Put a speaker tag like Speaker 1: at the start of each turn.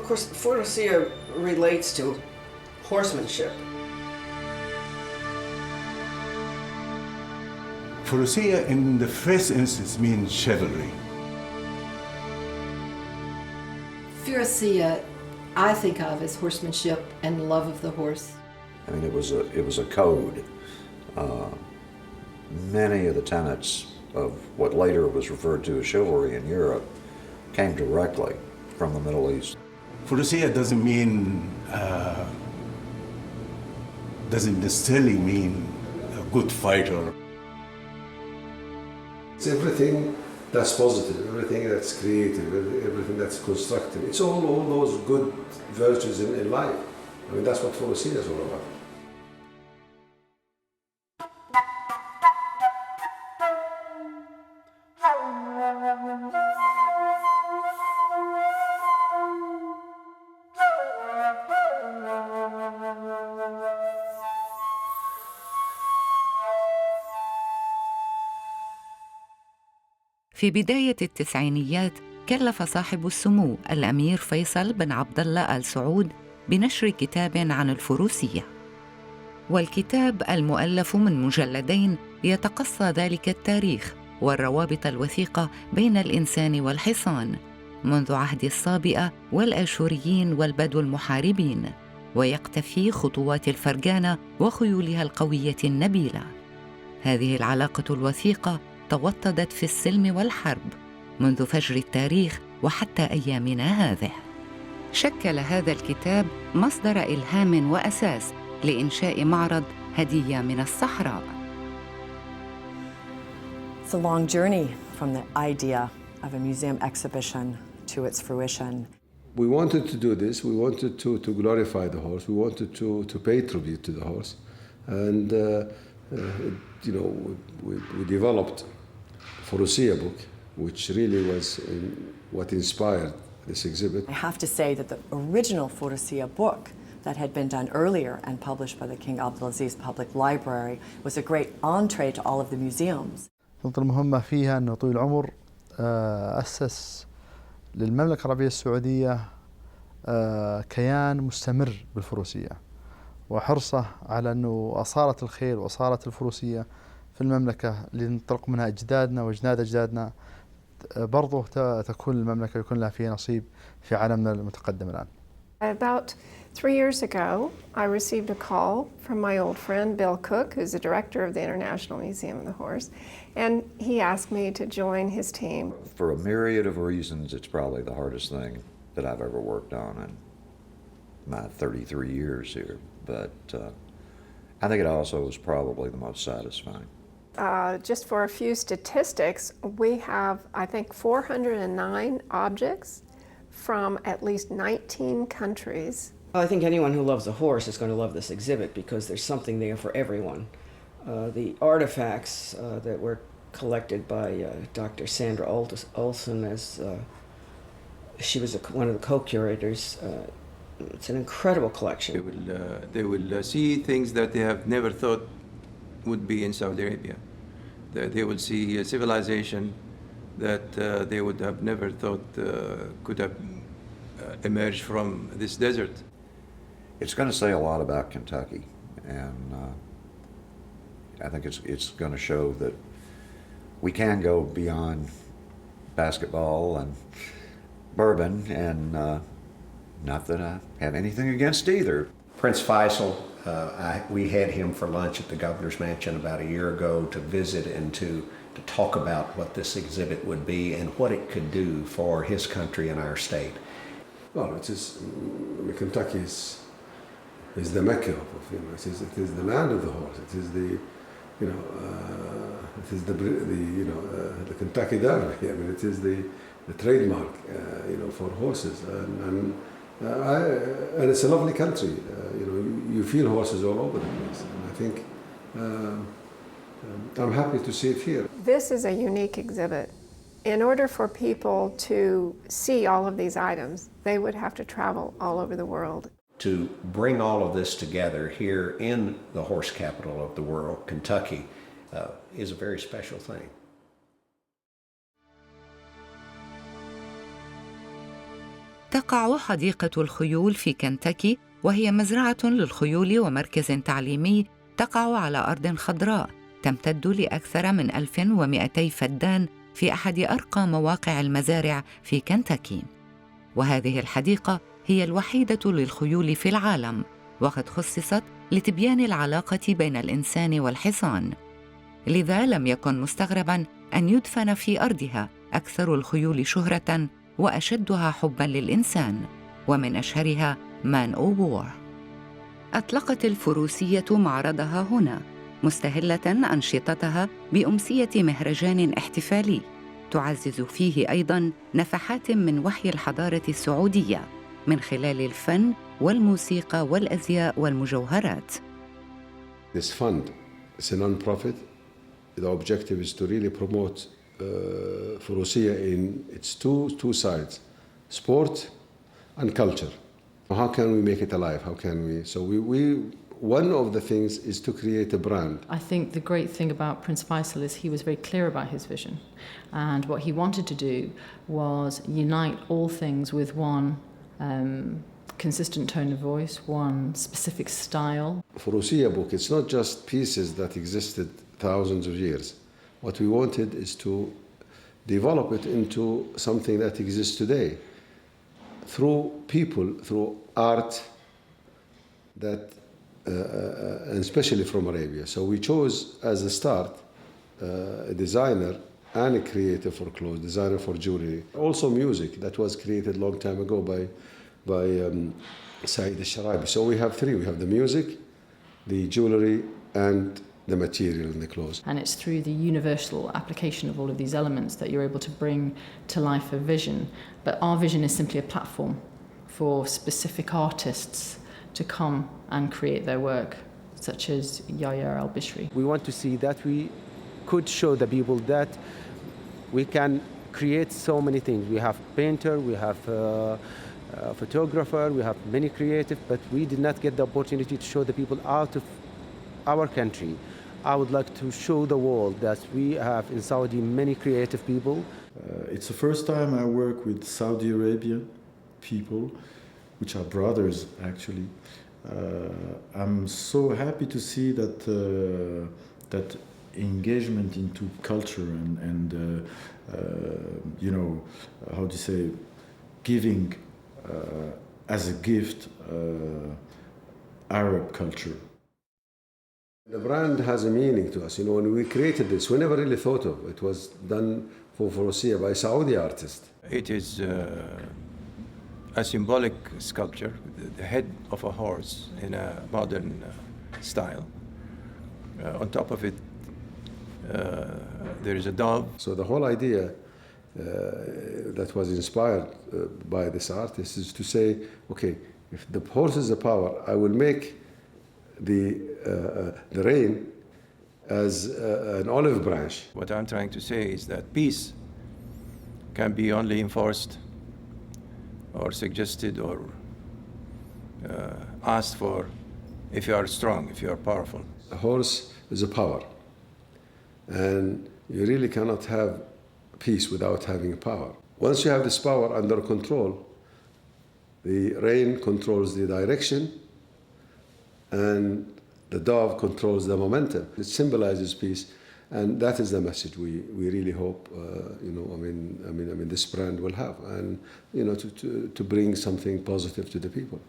Speaker 1: of course, Furusiyya relates to horsemanship.
Speaker 2: Furusiyya in the first instance means chivalry.
Speaker 3: Furusiyya, I think of as horsemanship and love of the horse.
Speaker 4: I mean, it was a code. Many of the tenets of what later was referred to as chivalry in Europe came directly from the Middle East.
Speaker 2: Furusiyya doesn't necessarily mean a good fighter.
Speaker 5: It's everything that's positive, everything that's creative, everything that's constructive. It's all those good virtues in life. I mean, that's what Furusiyya is all about.
Speaker 6: في بداية التسعينيات كلف صاحب السمو الأمير فيصل بن عبد الله آل سعود بنشر كتاب عن الفروسية، والكتاب المؤلف من مجلدين يتقصى ذلك التاريخ والروابط الوثيقة بين الإنسان والحصان منذ عهد الصابئة والآشوريين والبدو المحاربين، ويقتفي خطوات الفرجانة وخيولها القوية النبيلة. هذه العلاقة الوثيقة توطدت في السلم والحرب منذ فجر التاريخ وحتى أيامنا هذه. شكل هذا الكتاب مصدر إلهام وأساس لإنشاء معرض هدية من الصحراء.
Speaker 7: It's a long journey from the idea of a museum exhibition to its fruition.
Speaker 5: We wanted to do this. We wanted to glorify the horse. We wanted to pay tribute to the horse. And, we developed Furusiyya book, which really was what inspired this exhibit.
Speaker 7: I have to say that the original Furusiyya book that had been done earlier and published by the King Abdulaziz Public Library was a great entree to all of the museums.
Speaker 8: النقطة المهمة فيها أنه طويل العمر أسس للمملكة العربية السعودية كيان مستمر بالفروسية، وحرصه على أنه أصالة الخيل وأصالة الفروسية في المملكة اللي انطلق منها أجدادنا وأجداد أجدادنا برضو تكون المملكة يكون لها فيها نصيب في عالمنا المتقدم الآن.
Speaker 9: About 3 years ago, I received a call from my old friend Bill Cook, who's the director of the International Museum of the Horse, and he asked me to join his team.
Speaker 4: For a myriad of reasons, it's probably the hardest thing that I've ever worked on in my 33 years here, but I think it also was probably the most satisfying.
Speaker 9: Just for a few statistics, we have, I think, 409 objects from at least 19 countries.
Speaker 1: I think anyone who loves a horse is going to love this exhibit because there's something there for everyone. The artifacts that were collected by Dr. Sandra Olson, as she was one of the co-curators, it's an incredible collection.
Speaker 10: They will see things that they have never thought would be in Saudi Arabia. They will see a civilization that they would have never thought could have emerged from this desert.
Speaker 4: It's going to say a lot about Kentucky, and I think it's going to show that we can go beyond basketball and bourbon, and not that I have anything against either.
Speaker 11: Prince Faisal, we had him for lunch at the governor's mansion about a year ago to visit and to talk about what this exhibit would be and what it could do for his country and our state.
Speaker 5: Well, Kentucky is the Mecca of it is the land of the horse. It is the the Kentucky Derby. I mean, it is the trademark for horses, and it's a lovely country. You feel horses all over the place, and I think I'm happy to see it here.
Speaker 9: This is a unique exhibit. In order for people to see all of these items, they would have to travel all over the world.
Speaker 11: To bring all of this together here in the horse capital of the world, Kentucky, is a very special thing.
Speaker 6: تقع حديقة الخيول في كنتاكي، وهي مزرعة للخيول ومركز تعليمي تقع على أرض خضراء تمتد لأكثر من 1200 فدان في أحد أرقى مواقع المزارع في كنتاكي. وهذه الحديقة هي الوحيدة للخيول في العالم، وقد خصصت لتبيان العلاقة بين الإنسان والحصان. لذا لم يكن مستغرباً أن يدفن في أرضها أكثر الخيول شهرة وأشدها حباً للإنسان، ومن أشهرها مان أو وور. أطلقت الفروسية معرضها هنا، مستهلة أنشطتها بأمسية مهرجان احتفالي تعزز فيه أيضاً نفحات من وحي الحضارة السعودية من خلال الفن والموسيقى والأزياء والمجوهرات.
Speaker 5: This fund is a non-profit. The objective is to really promote Furusiyya in its two sides, sport and culture. How can we make it alive? How can we? So one of the things is to create a brand.
Speaker 12: I think the great thing about Prince Faisal is he was very clear about his vision, and what he wanted to do was unite all things with one consistent tone of voice, one specific style.
Speaker 5: Furusiyya book, it's not just pieces that existed thousands of years. What we wanted is to develop it into something that exists today through people, through art, that and especially from Arabia. So we chose as a start a designer and a creator for clothes, designer for jewelry. Also music that was created a long time ago by Saeed al-Sharabi. So we have three. We have the music, the jewelry, and the material in the clothes.
Speaker 12: And it's through the universal application of all of these elements that you're able to bring to life a vision. But our vision is simply a platform for specific artists to come and create their work, such as Yahya al-Bishri.
Speaker 13: We want to see that we could show the people that we can create so many things. We have painter, we have photographer, we have many creative, but we did not get the opportunity to show the people out of our country. I would like to show the world that we have in Saudi many creative people.
Speaker 14: It's the first time I work with Saudi Arabian people, which are brothers actually. I'm so happy to see that that engagement into culture and you know, how to say, giving as a gift Arab culture.
Speaker 5: The brand has a meaning to us. You know, when we created this, we never really thought of it. It was done for Furusiyya by Saudi artists.
Speaker 10: It is a symbolic sculpture, the head of a horse in a modern style. On top of it, there is a dove.
Speaker 5: So the whole idea that was inspired by this artist is to say, okay, if the horse is the power, I will make the rein as an olive branch.
Speaker 10: What I'm trying to say is that peace can be only enforced or suggested or asked for if you are strong, if you are powerful.
Speaker 5: A horse is a power, and you really cannot have peace without having power. Once you have this power under control, the rein controls the direction, and the dove controls the momentum. It symbolizes peace, and that is the message we really hope, you know, I mean, this brand will have, and you know, to bring something positive to the people.